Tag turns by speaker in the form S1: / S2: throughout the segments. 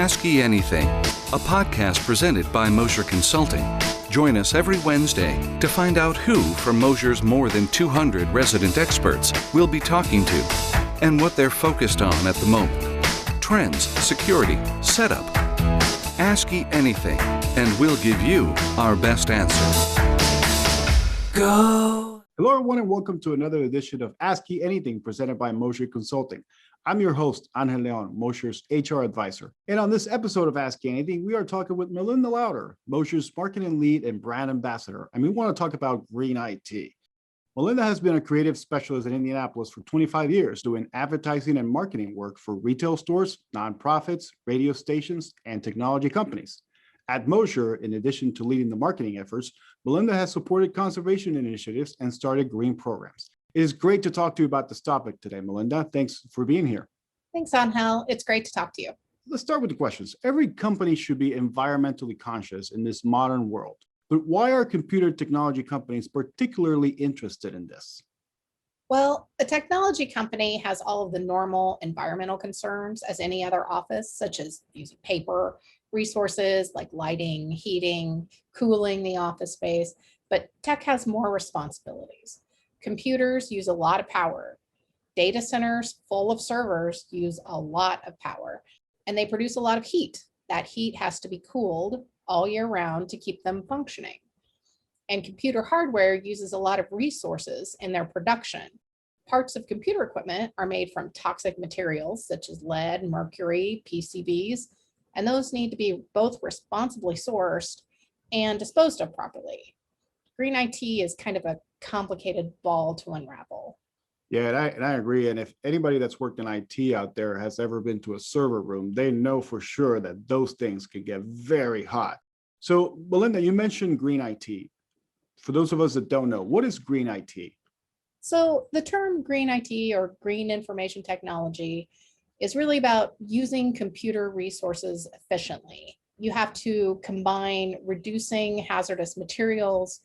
S1: Ask Ye Anything, a podcast presented by Mosher Consulting. Join us every Wednesday to find out who from Mosher's more than 200 resident experts we'll be talking to and what they're focused on at the moment. Trends, security, setup. Ask Ye Anything, and we'll give you our best answer.
S2: Go! Hello, everyone, and welcome to another edition of Ask Ye Anything presented by Mosher Consulting. I'm your host, Angel Leon, Mosher's HR advisor. And on this episode of Ask Ye Anything, we are talking with Malinda Lowder, Mosher's marketing lead and brand ambassador. And we want to talk about green IT. Malinda has been a creative specialist in Indianapolis for 25 years, doing advertising and marketing work for retail stores, nonprofits, radio stations, and technology companies. At Mosher, in addition to leading the marketing efforts, Malinda has supported conservation initiatives and started green programs. It is great to talk to you about this topic today, Malinda. Thanks for being here.
S3: Thanks, Angel. It's great to talk to you.
S2: Let's start with the questions. Every company should be environmentally conscious in this modern world. But why are computer technology companies particularly interested in this?
S3: Well, a technology company has all of the normal environmental concerns as any other office, such as using paper, resources like lighting, heating, cooling the office space, but tech has more responsibilities. Computers use a lot of power. Data centers full of servers use a lot of power, and they produce a lot of heat. That heat has to be cooled all year round to keep them functioning. And computer hardware uses a lot of resources in their production. Parts of computer equipment are made from toxic materials such as lead, mercury, PCBs, and those need to be both responsibly sourced and disposed of properly. Green IT is kind of a complicated ball to unravel.
S2: Yeah, and I agree. And if anybody that's worked in IT out there has ever been to a server room, they know for sure that those things can get very hot. So, Malinda, you mentioned green IT. For those of us that don't know, what is green IT?
S3: So the term green IT or green information technology is really about using computer resources efficiently. You have to combine reducing hazardous materials,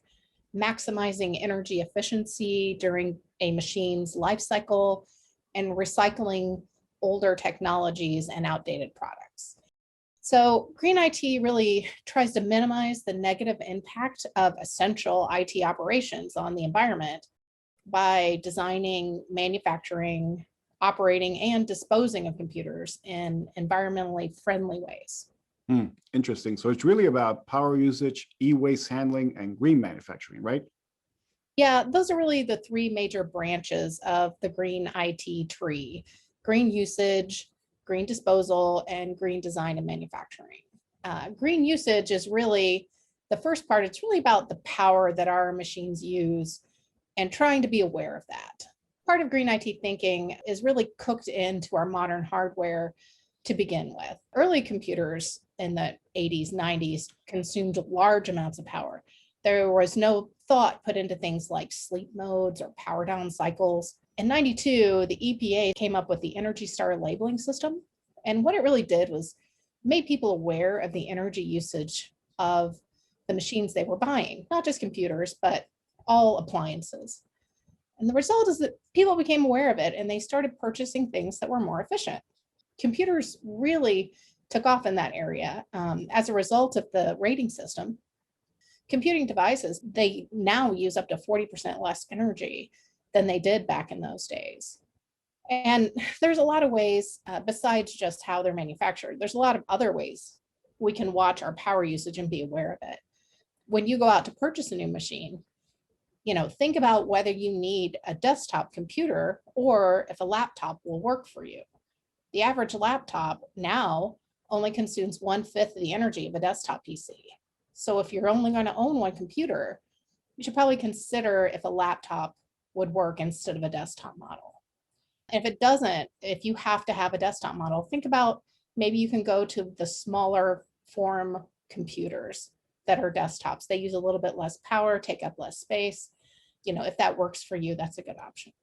S3: maximizing energy efficiency during a machine's life cycle, and recycling older technologies and outdated products. So green IT really tries to minimize the negative impact of essential IT operations on the environment by designing, manufacturing, operating, and disposing of computers in environmentally friendly ways.
S2: Interesting. So it's really about power usage, e-waste handling, and green manufacturing, right?
S3: Yeah, those are really the three major branches of the green IT tree: green usage, green disposal, and green design and manufacturing. Green usage is really the first part. It's really about the power that our machines use and trying to be aware of that. Part of green IT thinking is really cooked into our modern hardware to begin with. Early computers in the 80s, 90s consumed large amounts of power. There was no thought put into things like sleep modes or power down cycles. In 92, the EPA came up with the Energy Star labeling system. And what it really did was made people aware of the energy usage of the machines they were buying, not just computers, but all appliances. And the result is that people became aware of it and they started purchasing things that were more efficient. Computers really took off in that area. As a result of the rating system, computing devices, they now use up to 40% less energy than they did back in those days. And there's a lot of ways, besides just how they're manufactured, there's a lot of other ways we can watch our power usage and be aware of it. When you go out to purchase a new machine, think about whether you need a desktop computer or if a laptop will work for you. The average laptop now only consumes 1/5 of the energy of a desktop PC. So if you're only going to own one computer, you should probably consider if a laptop would work instead of a desktop model. And if it doesn't, if you have to have a desktop model, think about maybe you can go to the smaller form computers that are desktops. They use a little bit less power, take up less space. If that works for you, that's a good option.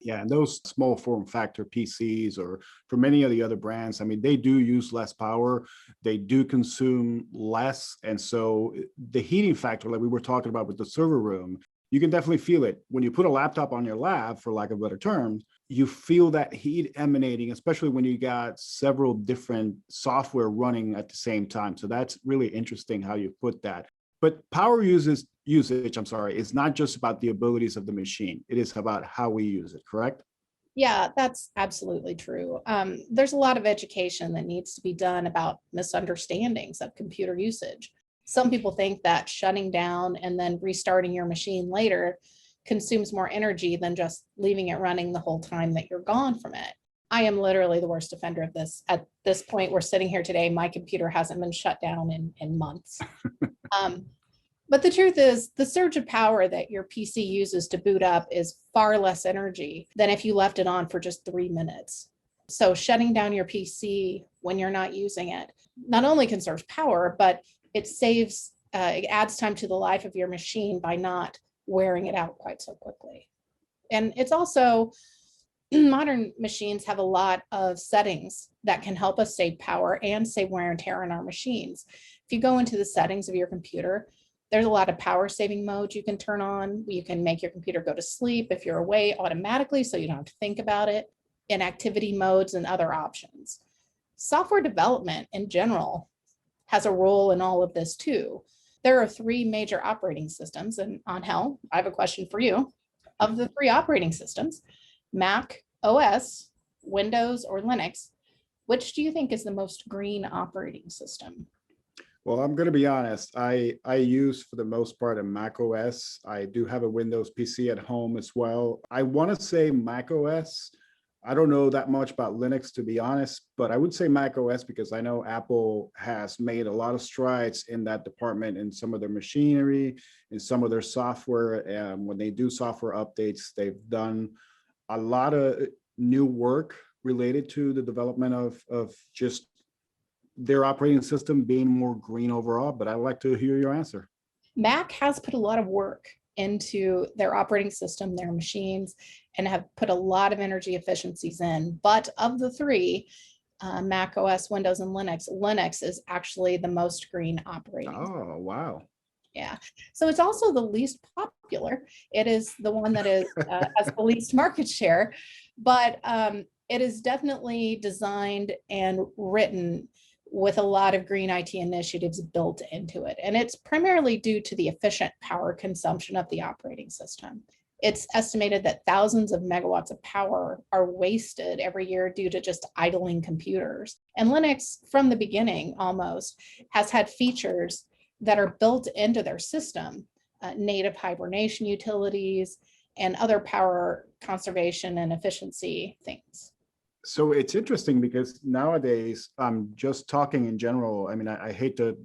S2: Yeah, and those small form factor PCs or for many of the other brands, I mean, they do use less power, they do consume less. And so the heating factor, like we were talking about with the server room, you can definitely feel it. When you put a laptop on your lap, for lack of better terms, you feel that heat emanating, especially when you got several different software running at the same time. So that's really interesting how you put that. But power usage, is not just about the abilities of the machine. It is about how we use it, correct?
S3: Yeah, that's absolutely true. There's a lot of education that needs to be done about misunderstandings of computer usage. Some people think that shutting down and then restarting your machine later consumes more energy than just leaving it running the whole time that you're gone from it. I am literally the worst offender of this. At this point, we're sitting here today, my computer hasn't been shut down in months. But the truth is, the surge of power that your PC uses to boot up is far less energy than if you left it on for just 3 minutes. So shutting down your PC when you're not using it not only conserves power, but it adds time to the life of your machine by not wearing it out quite so quickly. And it's also, modern machines have a lot of settings that can help us save power and save wear and tear on our machines. If you go into the settings of your computer, there's a lot of power saving modes you can turn on. You can make your computer go to sleep if you're away automatically, so you don't have to think about it, inactivity modes and other options. Software development in general has a role in all of this too. There are 3 major operating systems, and Angel, I have a question for you. Of the 3 operating systems, Mac OS, Windows, or Linux, which do you think is the most green operating system?
S2: Well, I'm going to be honest. I use, for the most part, a Mac OS. I do have a Windows PC at home as well. I want to say Mac OS. I don't know that much about Linux, to be honest, but I would say Mac OS because I know Apple has made a lot of strides in that department in some of their machinery, in some of their software. When they do software updates, they've done a lot of new work related to the development of just their operating system being more green overall, but I'd like to hear your answer.
S3: Mac has put a lot of work into their operating system, their machines, and have put a lot of energy efficiencies in. But of the 3, Mac OS, Windows, and Linux is actually the most green operating.
S2: Oh, wow.
S3: Yeah. So it's also the least popular. It is the one that is has the least market share, but it is definitely designed and written with a lot of green IT initiatives built into it. And it's primarily due to the efficient power consumption of the operating system. It's estimated that thousands of megawatts of power are wasted every year due to just idling computers. And Linux, from the beginning almost, has had features that are built into their system, native hibernation utilities and other power conservation and efficiency things.
S2: So it's interesting because nowadays, just talking in general, I mean, I hate to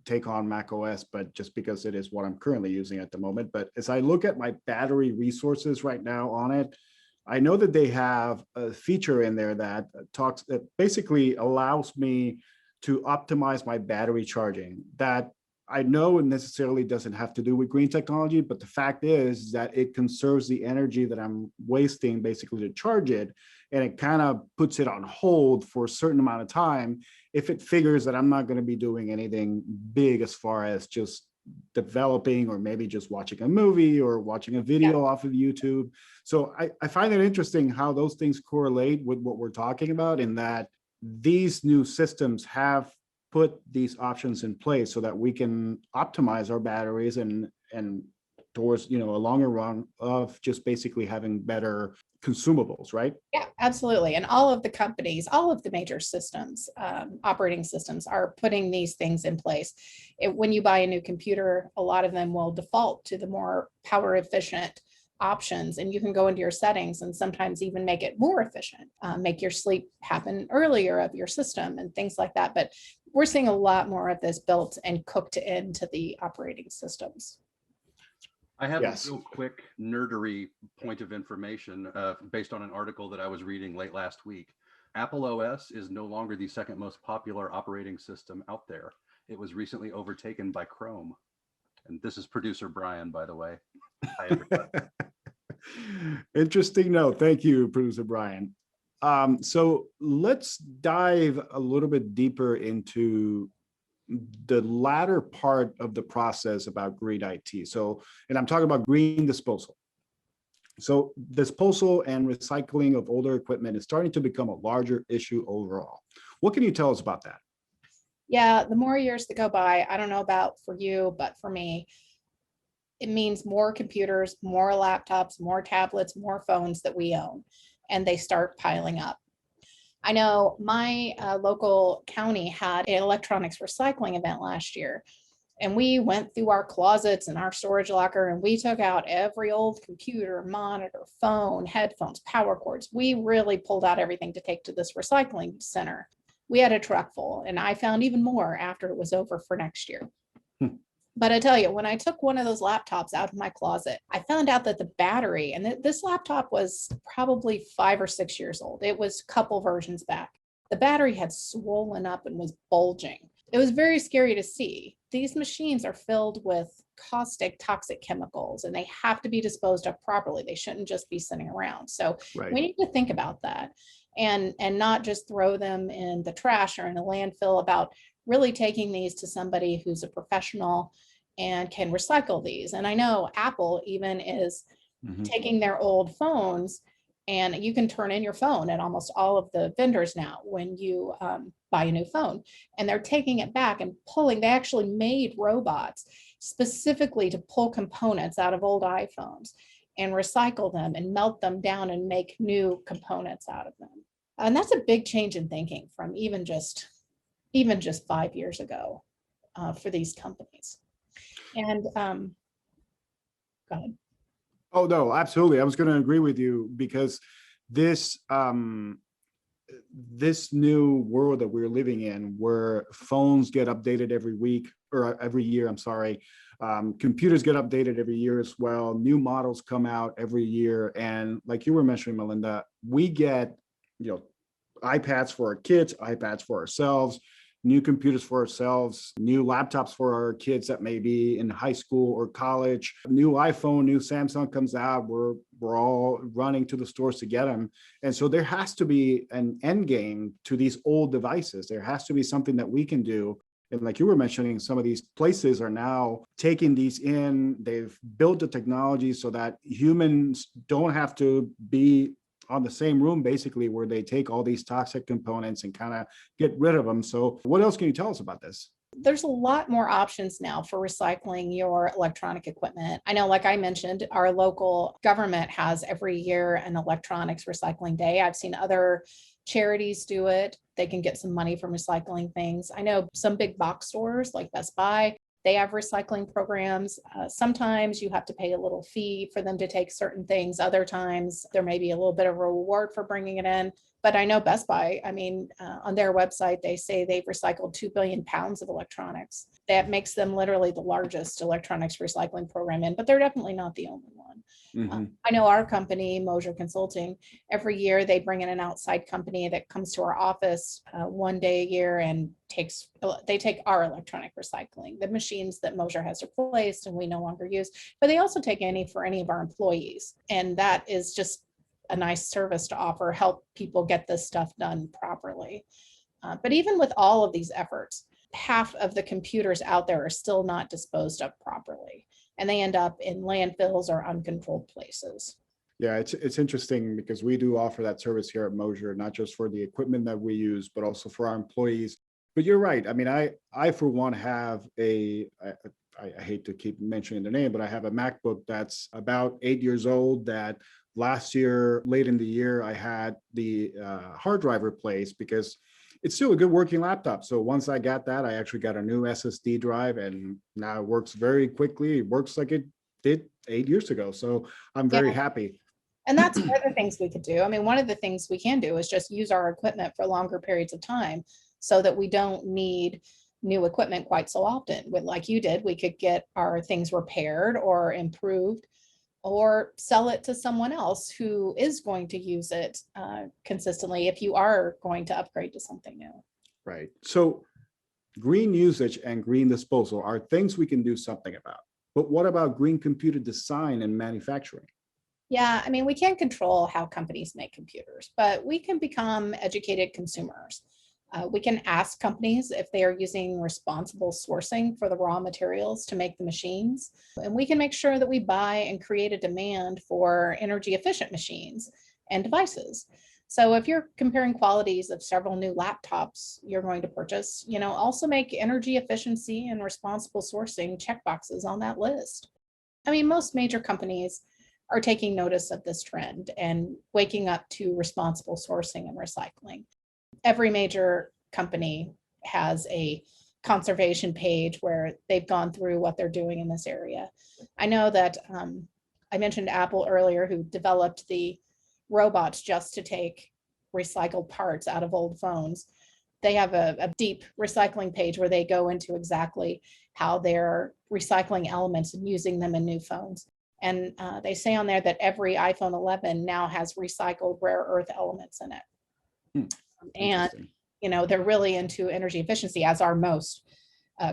S2: take on Mac OS, but just because it is what I'm currently using at the moment. But as I look at my battery resources right now on it, I know that they have a feature in there that basically allows me to optimize my battery charging. That I know it necessarily doesn't have to do with green technology, but the fact is that it conserves the energy that I'm wasting basically to charge it. And it kind of puts it on hold for a certain amount of time if it figures that I'm not going to be doing anything big as far as just developing or maybe just watching a movie or watching a video off of YouTube. So I find it interesting how those things correlate with what we're talking about, in that these new systems have put these options in place so that we can optimize our batteries and towards, a longer run of just basically having better consumables, right?
S3: Yeah, absolutely. And all of the companies, all of the major systems, operating systems are putting these things in place. When you buy a new computer, a lot of them will default to the more power efficient options, and you can go into your settings and sometimes even make it more efficient, make your sleep happen earlier of your system and things like that. But we're seeing a lot more of this built and cooked into the operating systems.
S4: I have a real quick nerdery point of information based on an article that I was reading late last week. Apple OS is no longer the second most popular operating system out there. It was recently overtaken by Chrome. And this is producer Brian, by the way. Hi, everybody.
S2: Interesting note. Thank you, producer Brian. So let's dive a little bit deeper into the latter part of the process about green IT. So, and I'm talking about green disposal. So disposal and recycling of older equipment is starting to become a larger issue overall. What can you tell us about that?
S3: Yeah, the more years that go by, I don't know about for you, but for me, it means more computers, more laptops, more tablets, more phones that we own, and they start piling up. I know my local county had an electronics recycling event last year, and we went through our closets and our storage locker, and we took out every old computer, monitor, phone, headphones, power cords. We really pulled out everything to take to this recycling center. We had a truck full, and I found even more after it was over for next year. But I tell you, when I took one of those laptops out of my closet, I found out that the battery, and this laptop was probably 5 or 6 years old. It was a couple versions back. The battery had swollen up and was bulging. It was very scary to see. These machines are filled with caustic, toxic chemicals, and they have to be disposed of properly. They shouldn't just be sitting around. So we need to think about that and not just throw them in the trash or in a landfill, about really taking these to somebody who's a professional and can recycle these. And I know Apple even is taking their old phones, and you can turn in your phone at almost all of the vendors now when you buy a new phone, and they're taking it back and pulling. They actually made robots specifically to pull components out of old iPhones and recycle them and melt them down and make new components out of them. And that's a big change in thinking from even just 5 years ago for these companies. And go ahead.
S2: Oh, no, absolutely. I was going to agree with you, because this this new world that we're living in, where phones get updated every week or every year, I'm sorry. Computers get updated every year as well. New models come out every year. And like you were mentioning, Malinda, we get, iPads for our kids, iPads for ourselves, new computers for ourselves, new laptops for our kids that may be in high school or college, new iPhone, new Samsung comes out. We're all running to the stores to get them. And so there has to be an end game to these old devices. There has to be something that we can do. And like you were mentioning, some of these places are now taking these in. They've built the technology so that humans don't have to be on the same room, basically, where they take all these toxic components and kind of get rid of them. So what else can you tell us about this?
S3: There's a lot more options now for recycling your electronic equipment. I know, like I mentioned, our local government has every year an electronics recycling day. I've seen other charities do it. They can get some money from recycling things. I know some big box stores like Best Buy, they have recycling programs. Sometimes you have to pay a little fee for them to take certain things. Other times there may be a little bit of a reward for bringing it in. But I know Best Buy, on their website, they say they've recycled 2 billion pounds of electronics. That makes them literally the largest electronics recycling program but they're definitely not the only one. I know our company, Mosier Consulting, every year they bring in an outside company that comes to our office one day a year and they take our electronic recycling, the machines that Mosier has replaced and we no longer use, but they also take any for any of our employees. And that is just a nice service to offer, help people get this stuff done properly. But even with all of these efforts, half of the computers out there are still not disposed of properly, and they end up in landfills or uncontrolled places.
S2: Yeah, it's interesting because we do offer that service here at Mosier, not just for the equipment that we use, but also for our employees. But you're right. I for one have I hate to keep mentioning the name, but I have a MacBook that's about 8 years old that last year, late in the year, I had the hard drive replaced because it's still a good working laptop. So once I got that, I actually got a new SSD drive, and now it works very quickly. It works like it did 8 years ago. So I'm very happy.
S3: And that's one of the things we could do. One of the things we can do is just use our equipment for longer periods of time so that we don't need new equipment quite so often. Like you did, we could get our things repaired or improved, or sell it to someone else who is going to use it consistently if you are going to upgrade to something new.
S2: Right. So green usage and green disposal are things we can do something about. But what about green computer design and manufacturing?
S3: Yeah, we can't control how companies make computers, but we can become educated consumers. We can ask companies if they are using responsible sourcing for the raw materials to make the machines. And we can make sure that we buy and create a demand for energy efficient machines and devices. So if you're comparing qualities of several new laptops you're going to purchase, also make energy efficiency and responsible sourcing checkboxes on that list. I mean, most major companies are taking notice of this trend and waking up to responsible sourcing and recycling. Every major company has a conservation page where they've gone through what they're doing in this area. I know that I mentioned Apple earlier, who developed the robots just to take recycled parts out of old phones. They have a deep recycling page where they go into exactly how they're recycling elements and using them in new phones. And they say on there that every iPhone 11 now has recycled rare earth elements in it. And, they're really into energy efficiency, as are most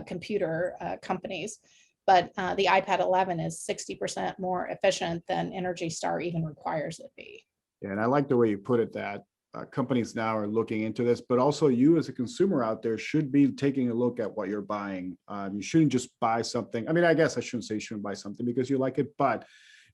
S3: computer companies. But the iPad 11 is 60% more efficient than Energy Star even requires it be.
S2: Yeah, and I like the way you put it, that companies now are looking into this, but also you as a consumer out there should be taking a look at what you're buying. You shouldn't just buy something. I mean, I guess I shouldn't say you shouldn't buy something because you like it, but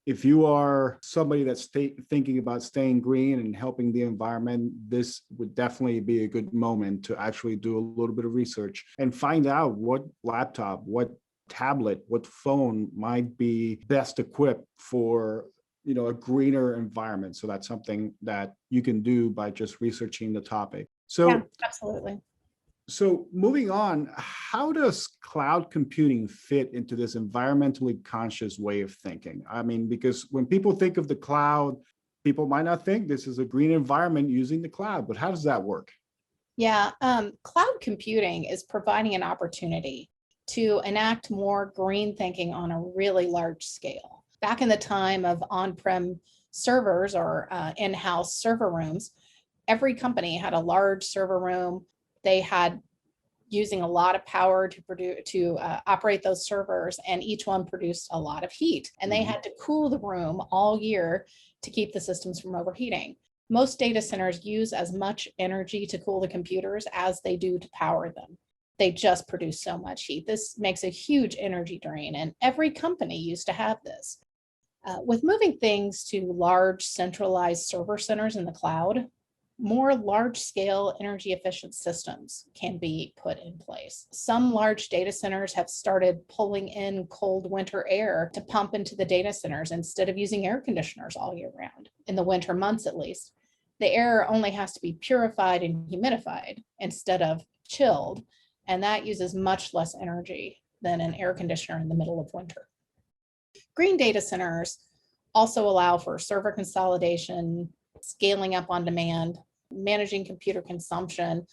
S2: if you are somebody that's thinking about staying green and helping the environment, this would definitely be a good moment to actually do a little bit of research and find out what laptop, what tablet, what phone might be best equipped for a greener environment. So that's something that you can do by just researching the topic. So
S3: yeah, absolutely.
S2: So moving on, how does cloud computing fit into this environmentally conscious way of thinking? I mean, because when people think of the cloud, people might not think this is a green environment using the cloud, but how does that work?
S3: Yeah, cloud computing is providing an opportunity to enact more green thinking on a really large scale. Back in the time of on-prem servers or in-house server rooms, every company had a large server room. They had using a lot of power to operate those servers, and each one produced a lot of heat. And they had to cool the room all year to keep the systems from overheating. Most data centers use as much energy to cool the computers as they do to power them. They just produce so much heat. This makes a huge energy drain, and every company used to have this. With moving things to large centralized server centers in the cloud, more large-scale energy-efficient systems can be put in place. Some large data centers have started pulling in cold winter air to pump into the data centers instead of using air conditioners all year round. In the winter months, at least, the air only has to be purified and humidified instead of chilled, and that uses much less energy than an air conditioner in the middle of winter. Green data centers also allow for server consolidation, scaling up on demand, managing computer consumption,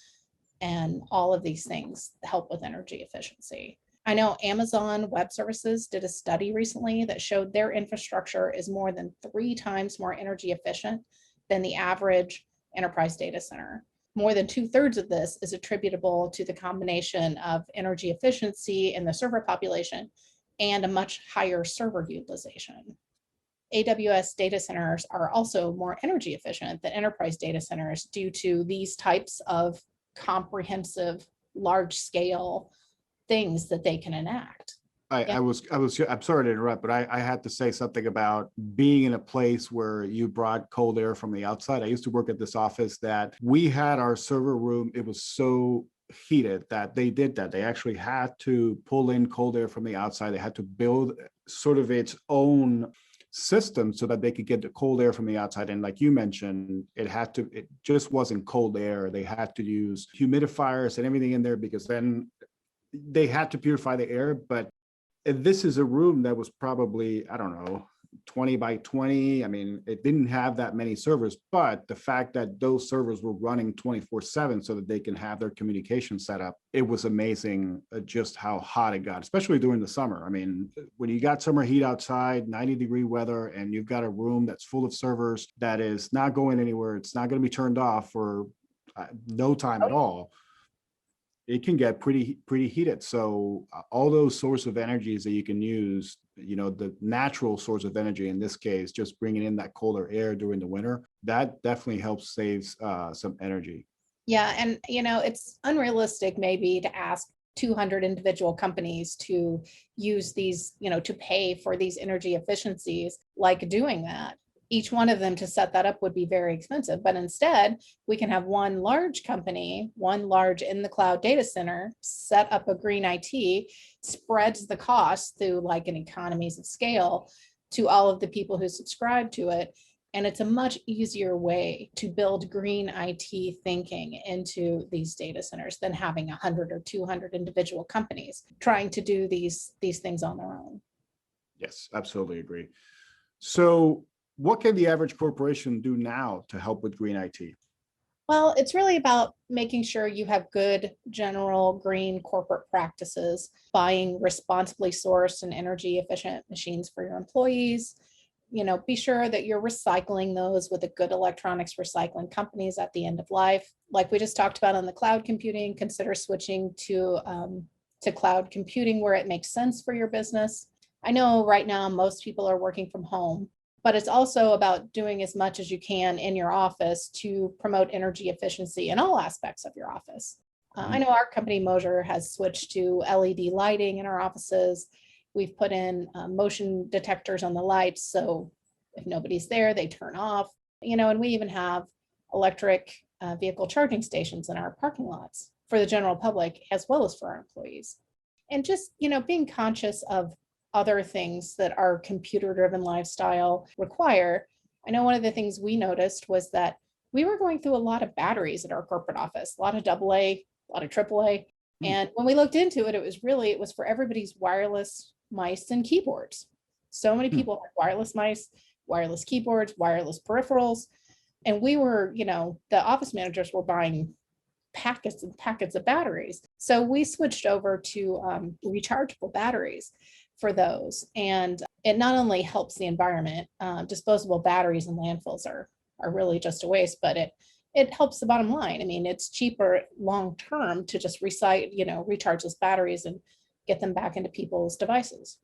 S3: and all of these things help with energy efficiency. I know Amazon Web Services did a study recently that showed their infrastructure is more than 3 times more energy efficient than the average enterprise data center. More than 2/3 of this is attributable to the combination of energy efficiency in the server population and a much higher server utilization. AWS data centers are also more energy efficient than enterprise data centers due to these types of comprehensive, large-scale things that they can enact.
S2: I'm sorry to interrupt, but I had to say something about being in a place where you brought cold air from the outside. I used to work at this office that we had our server room. It was so heated that they did that. They actually had to pull in cold air from the outside. They had to build sort of its own system so that they could get the cold air from the outside. And like you mentioned, it just wasn't cold air. They had to use humidifiers and everything in there because then they had to purify the air. But this is a room that was probably, I don't know, 20 by 20. I mean, it didn't have that many servers, but the fact that those servers were running 24/7 so that they can have their communication set up, it was amazing just how hot it got, especially during the summer. I mean, when you got summer heat outside, 90-degree weather, and you've got a room that's full of servers that is not going anywhere, it's not going to be turned off for no time at all, it can get pretty heated. So all those sources of energies that you can use, the natural source of energy, in this case, just bringing in that colder air during the winter, that definitely helps save some energy.
S3: Yeah, and it's unrealistic maybe to ask 200 individual companies to use these, to pay for these energy efficiencies, like doing that. Each one of them to set that up would be very expensive, but instead we can have one large company, one large in the cloud data center, set up a green IT, spreads the cost through like an economies of scale to all of the people who subscribe to it. And it's a much easier way to build green IT thinking into these data centers than having 100 or 200 individual companies trying to do these things on their own.
S2: Yes, absolutely agree. So what can the average corporation do now to help with green IT?
S3: Well, it's really about making sure you have good general green corporate practices, buying responsibly sourced and energy efficient machines for your employees. Be sure that you're recycling those with a good electronics recycling companies at the end of life. Like we just talked about on the cloud computing, consider switching to cloud computing where it makes sense for your business. I know right now most people are working from home, but it's also about doing as much as you can in your office to promote energy efficiency in all aspects of your office. I know our company Mosier has switched to LED lighting in our offices. We've put in motion detectors on the lights, so if nobody's there, they turn off. And we even have electric vehicle charging stations in our parking lots for the general public as well as for our employees. And just, being conscious of other things that our computer-driven lifestyle require. I know one of the things we noticed was that we were going through a lot of batteries at our corporate office, a lot of AA, a lot of AAA. And when we looked into it, it was for everybody's wireless mice and keyboards. So many people had wireless mice, wireless keyboards, wireless peripherals. And we were, the office managers were buying packets and packets of batteries. So we switched over to rechargeable batteries for those. And it not only helps the environment, disposable batteries in landfills are really just a waste, but it helps the bottom line. I mean, it's cheaper long-term to just recharge those batteries and get them back into people's devices.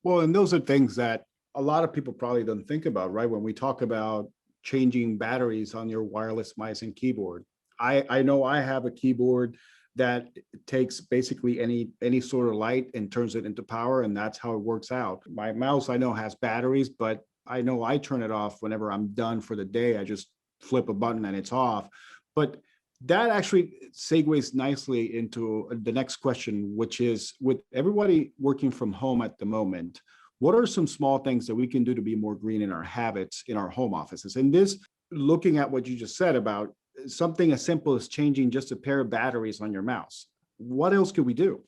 S2: Well, and those are things that a lot of people probably don't think about, right? When we talk about changing batteries on your wireless mice and keyboard. I know I have a keyboard that takes basically any sort of light and turns it into power, and that's how it works out. My mouse I know has batteries, but I know I turn it off whenever I'm done for the day. I just flip a button and it's off. But that actually segues nicely into the next question, which is, with everybody working from home at the moment, what are some small things that we can do to be more green in our habits in our home offices? And this, looking at what you just said about something as simple as changing just a pair of batteries on your mouse, what else could we do?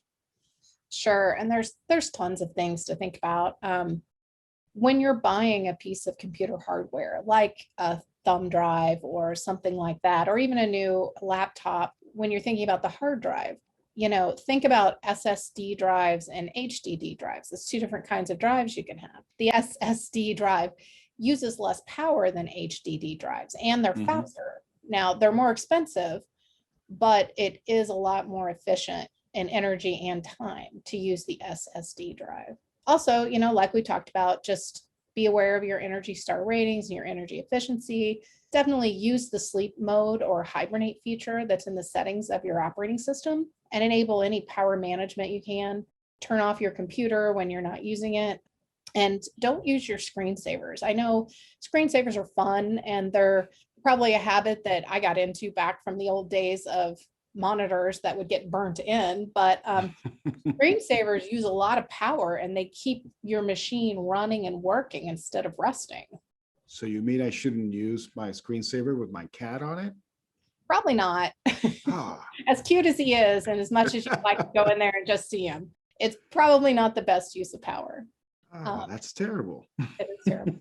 S3: Sure, and there's tons of things to think about. When you're buying a piece of computer hardware, like a thumb drive or something like that, or even a new laptop, when you're thinking about the hard drive, think about SSD drives and HDD drives. It's two different kinds of drives you can have. The SSD drive uses less power than HDD drives, and they're faster. Now, they're more expensive, but it is a lot more efficient in energy and time to use the SSD drive. Also, like we talked about, just be aware of your Energy Star ratings and your energy efficiency. Definitely use the sleep mode or hibernate feature that's in the settings of your operating system and enable any power management you can. Turn off your computer when you're not using it. And don't use your screensavers. I know screensavers are fun, and they're probably a habit that I got into back from the old days of monitors that would get burnt in, but screensavers use a lot of power and they keep your machine running and working instead of resting.
S2: So you mean I shouldn't use my screensaver with my cat on it?
S3: Probably not. As cute as he is, and as much as you'd like to go in there and just see him, it's probably not the best use of power.
S2: That's terrible.
S3: It is terrible.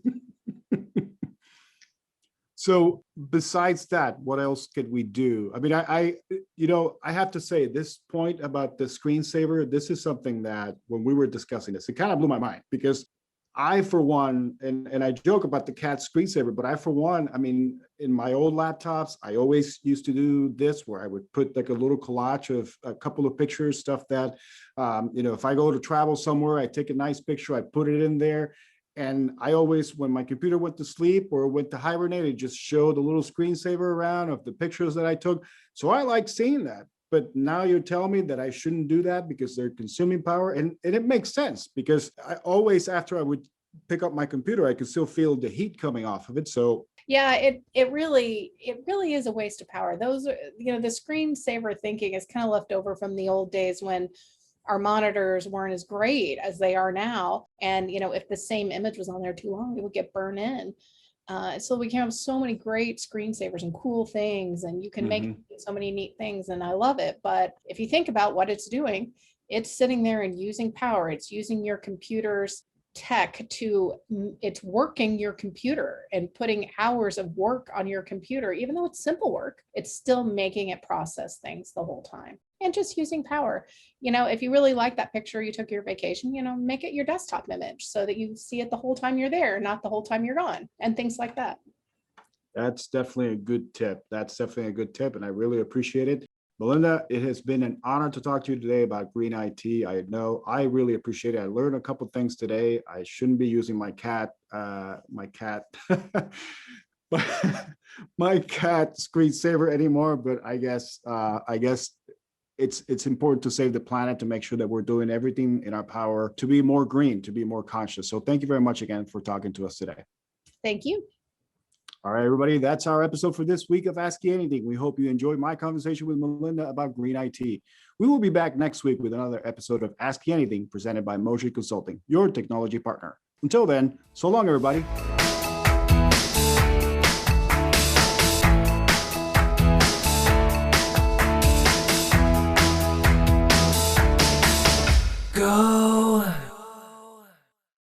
S2: So besides that, what else could we do? I mean, I have to say, this point about the screensaver, this is something that when we were discussing this, it kind of blew my mind, because I, for one, and I joke about the cat screensaver, but I, for one, I mean, in my old laptops, I always used to do this, where I would put like a little collage of a couple of pictures, stuff that, if I go to travel somewhere, I take a nice picture, I put it in there. And I always, when my computer went to sleep or went to hibernate, it just showed a little screensaver around of the pictures that I took. So I like seeing that. But now you're telling me that I shouldn't do that because they're consuming power. And it makes sense because I always, after I would pick up my computer, I could still feel the heat coming off of it. So
S3: yeah, it really is a waste of power. Those are, you know, the screensaver thinking is kind of left over from the old days when our monitors weren't as great as they are now. And, you know, if the same image was on there too long, it would get burned in. So we can have so many great screensavers and cool things, and you can make so many neat things, and I love it. But if you think about what it's doing, it's sitting there and using power. It's using your computer's tech to, it's working your computer and putting hours of work on your computer. Even though it's simple work, it's still making it process things the whole time and just using power. You know, if you really like that picture you took your vacation, you know, make it your desktop image so that you see it the whole time you're there, not the whole time you're gone, and things like that.
S2: That's definitely a good tip. That's definitely a good tip, and I really appreciate it. Malinda, it has been an honor to talk to you today about green IT. I know I really appreciate it. I learned a couple things today. I shouldn't be using my cat screensaver anymore, but I guess it's important to save the planet, to make sure that we're doing everything in our power to be more green, to be more conscious. So thank you very much again for talking to us today.
S3: Thank you.
S2: All right, everybody, that's our episode for this week of Ask You Anything. We hope you enjoyed my conversation with Malinda about green IT. We will be back next week with another episode of Ask You Anything presented by Motion Consulting, your technology partner. Until then, so long, everybody.